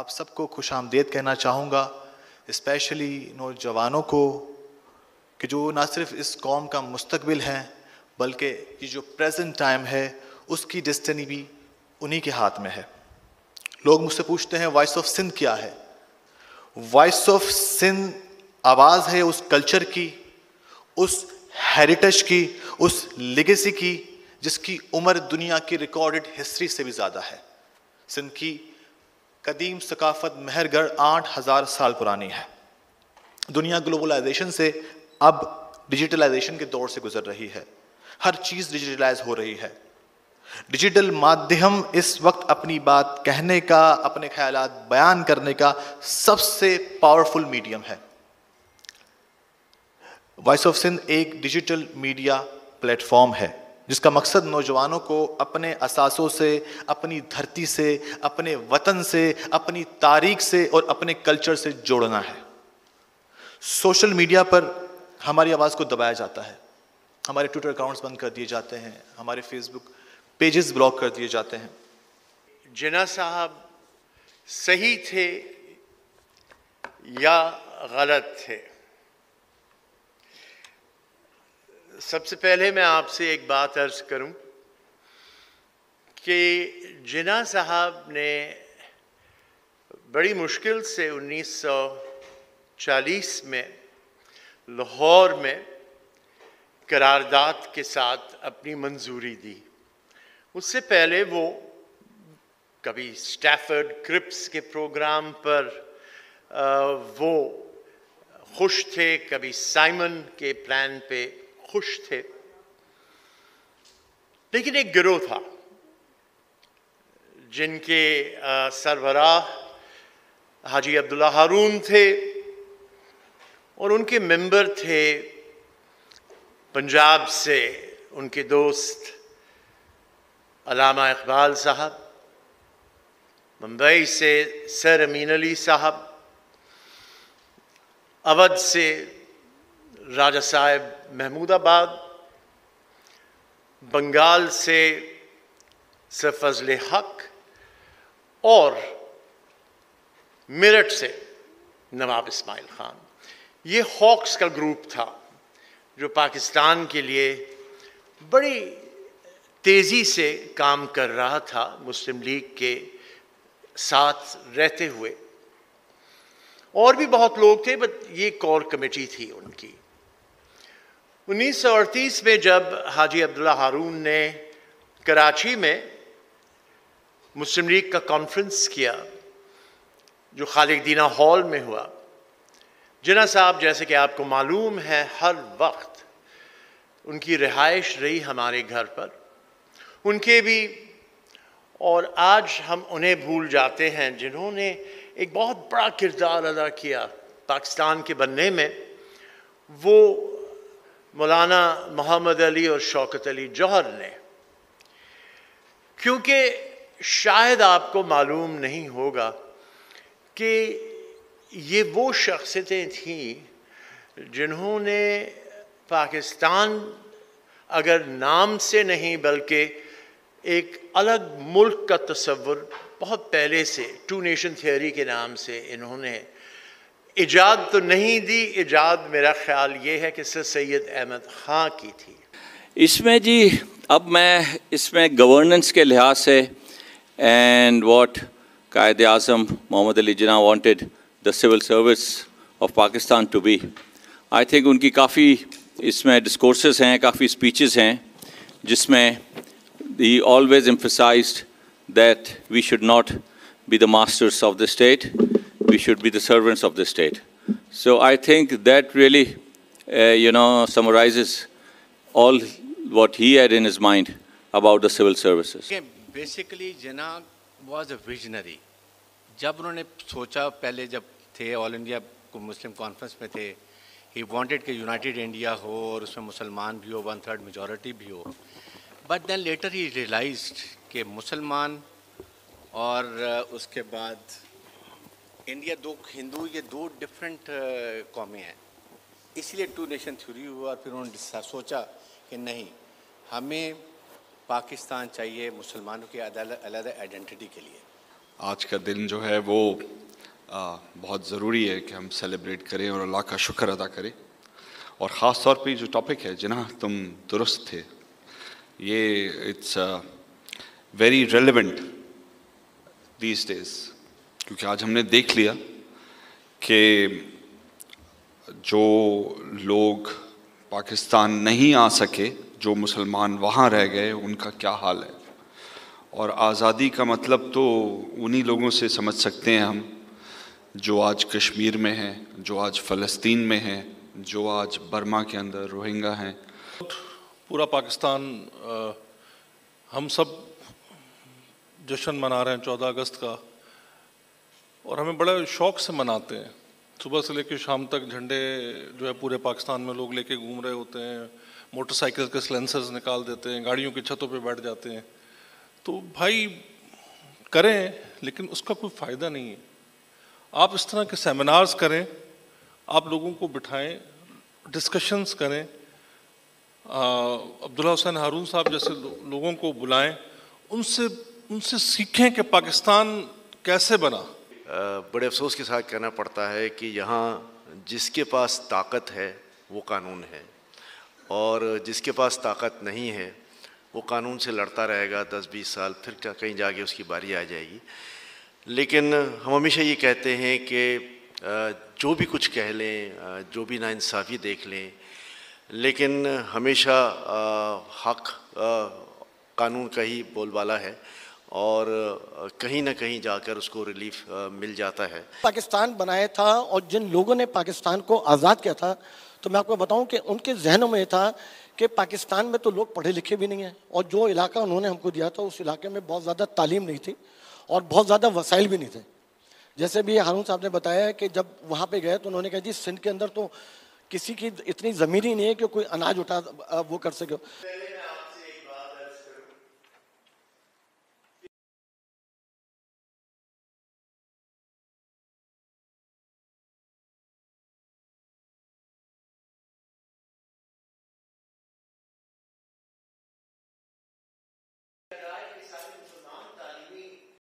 آپ سب کو خوش آمدید کہنا چاہوں گا، اسپیشلی نوجوانوں کو، کہ جو نہ صرف اس قوم کا مستقبل ہیں بلکہ یہ جو پریزنٹ ٹائم ہے اس کی ڈسٹنی بھی انہی کے ہاتھ میں ہے۔ لوگ مجھ سے پوچھتے ہیں وائس آف سندھ کیا ہے؟ وائس آف سندھ آواز ہے اس کلچر کی، اس ہیریٹیج کی، اس لیگیسی کی جس کی عمر دنیا کی ریکارڈڈ ہسٹری سے بھی زیادہ ہے۔ سندھ کی قدیم ثقافت مہر گڑھ 8000 سال پرانی ہے۔ دنیا گلوبلائزیشن سے اب ڈیجیٹلائزیشن کے دور سے گزر رہی ہے، ہر چیز ڈیجیٹلائز ہو رہی ہے۔ ڈیجیٹل مادھیم اس وقت اپنی بات کہنے کا، اپنے خیالات بیان کرنے کا سب سے پاورفل میڈیم ہے۔ وائس آف سندھ ایک ڈیجیٹل میڈیا پلیٹ فارم ہے جس کا مقصد نوجوانوں کو اپنے اثاثوں سے، اپنی دھرتی سے، اپنے وطن سے، اپنی تاریخ سے اور اپنے کلچر سے جوڑنا ہے۔ سوشل میڈیا پر ہماری آواز کو دبایا جاتا ہے، ہمارے ٹویٹر اکاؤنٹس بند کر دیے جاتے ہیں، ہمارے فیس بک پیجز بلاک کر دیے جاتے ہیں۔ جناح صاحب صحیح تھے یا غلط تھے؟ سب سے پہلے میں آپ سے ایک بات عرض کروں کہ جناح صاحب نے بڑی مشکل سے 1940 میں لاہور میں قرارداد کے ساتھ اپنی منظوری دی۔ اس سے پہلے وہ کبھی اسٹیفرڈ کرپس کے پروگرام پر وہ خوش تھے، کبھی سائمن کے پلان پہ خوش تھے، لیکن ایک گروہ تھا جن کے سربراہ حاجی عبداللہ ہارون تھے اور ان کے ممبر تھے پنجاب سے ان کے دوست علامہ اقبال صاحب، ممبئی سے سر امین علی صاحب، اودھ سے راجہ صاحب محمود آباد، بنگال سے سر فضل حق اور میرٹھ سے نواب اسماعیل خان۔ یہ ہاکس کا گروپ تھا جو پاکستان کے لیے بڑی تیزی سے کام کر رہا تھا مسلم لیگ کے ساتھ رہتے ہوئے۔ اور بھی بہت لوگ تھے، بٹ یہ کور کمیٹی تھی ان کی۔ 1938 میں جب حاجی عبداللہ ہارون نے کراچی میں مسلم لیگ کا کانفرنس کیا جو خالق دینہ ہال میں ہوا، جناح صاحب جیسے کہ آپ کو معلوم ہے ہر وقت ان کی رہائش رہی ہمارے گھر پر، ان کے بھی، اور آج ہم انہیں بھول جاتے ہیں جنہوں نے ایک بہت بڑا کردار ادا کیا پاکستان کے بننے میں۔ وہ مولانا محمد علی اور شوکت علی جوہر نے، کیونکہ شاید آپ کو معلوم نہیں ہوگا کہ یہ وہ شخصیتیں تھیں جنہوں نے پاکستان اگر نام سے نہیں بلکہ ایک الگ ملک کا تصور بہت پہلے سے ٹو نیشن تھیوری کے نام سے انہوں نے ایجاد تو نہیں دی، ایجاد میرا خیال یہ ہے کہ سر سید احمد خان کی تھی۔ اس میں جی اب میں اس میں گورننس کے لحاظ سے and what Quaid Azam Muhammad Ali Jinnah wanted the civil service of Pakistan to be, I think ان کی کافی اس میں ڈسکورسز ہیں، کافی اسپیچز ہیں جس میں he always emphasized that we should not be the masters of the state, we should be the servants of the state. So I think that really, summarizes all what he had in his mind about the civil services. Basically, Jinnah was a visionary. جب انہوں نے سوچا، پہلے جب تھے آل India Muslim conference میں تھے، he wanted کہ یونائٹڈ انڈیا ہو اور اس میں مسلمان بھی ہو، 1/3 میجورٹی بھی ہو. بٹ دین لیٹر ہی ریئلائزڈ کہ مسلمان اور اس کے بعد انڈیا ہندو، یہ دو ڈفرینٹ قومیں ہیں، اس لیے ٹو نیشن تھیوری ہوا. اور پھر انہوں نے سوچا کہ نہیں، ہمیں پاکستان چاہیے مسلمانوں کی علیحدہ آئیڈینٹی کے لیے. آج کا دن جو ہے وہ بہت ضروری ہے کہ ہم سیلیبریٹ کریں اور اللہ کا شکر ادا کریں. اور خاص طور پہ جو ٹاپک ہے جناح تم درست تھے, یہ it's very relevant these days, کیونکہ آج ہم نے دیکھ لیا کہ جو لوگ پاکستان نہیں آ سکے, جو مسلمان وہاں رہ گئے, ان کا کیا حال ہے. اور آزادی کا مطلب تو انہی لوگوں سے سمجھ سکتے ہیں ہم جو آج کشمیر میں ہیں, جو آج فلسطین میں ہیں, جو آج برما کے اندر روہنگا ہیں. پورا پاکستان ہم سب جشن منا رہے ہیں 14 اگست کا, اور ہمیں بڑے شوق سے مناتے ہیں. صبح سے لے کے شام تک جھنڈے جو ہے پورے پاکستان میں لوگ لے کے گھوم رہے ہوتے ہیں, موٹر سائیکل کے سلنسرز نکال دیتے ہیں, گاڑیوں کی چھتوں پہ بیٹھ جاتے ہیں. تو بھائی کریں, لیکن اس کا کوئی فائدہ نہیں ہے. آپ اس طرح کے سیمینارز کریں, آپ لوگوں کو بٹھائیں, ڈسکشنز کریں, عبداللہ حسین ہارون صاحب جیسے لوگوں کو بلائیں, ان سے سیکھیں کہ پاکستان کیسے بنا. بڑے افسوس کے ساتھ کہنا پڑتا ہے کہ یہاں جس کے پاس طاقت ہے وہ قانون ہے, اور جس کے پاس طاقت نہیں ہے وہ قانون سے لڑتا رہے گا 10-20 سال, پھر کہیں جا کے اس کی باری آ جائے گی. لیکن ہم ہمیشہ یہ کہتے ہیں کہ جو بھی کچھ کہہ لیں, جو بھی ناانصافی دیکھ لیں, لیکن ہمیشہ حق قانون کا ہی بول بالا ہے, اور کہیں نہ کہیں جا کر اس کو ریلیف مل جاتا ہے. پاکستان بنایا تھا, اور جن لوگوں نے پاکستان کو آزاد کیا تھا, تو میں آپ کو بتاؤں کہ ان کے ذہنوں میں یہ تھا کہ پاکستان میں تو لوگ پڑھے لکھے بھی نہیں ہیں, اور جو علاقہ انہوں نے ہم کو دیا تھا اس علاقے میں بہت زیادہ تعلیم نہیں تھی اور بہت زیادہ وسائل بھی نہیں تھے. جیسے بھی ہارون صاحب نے بتایا کہ جب وہاں پہ گئے تو انہوں نے کہا جی سندھ کے اندر تو کسی کی اتنی زمین ہی نہیں ہے کہ کوئی اناج اٹھا وہ کر سکے.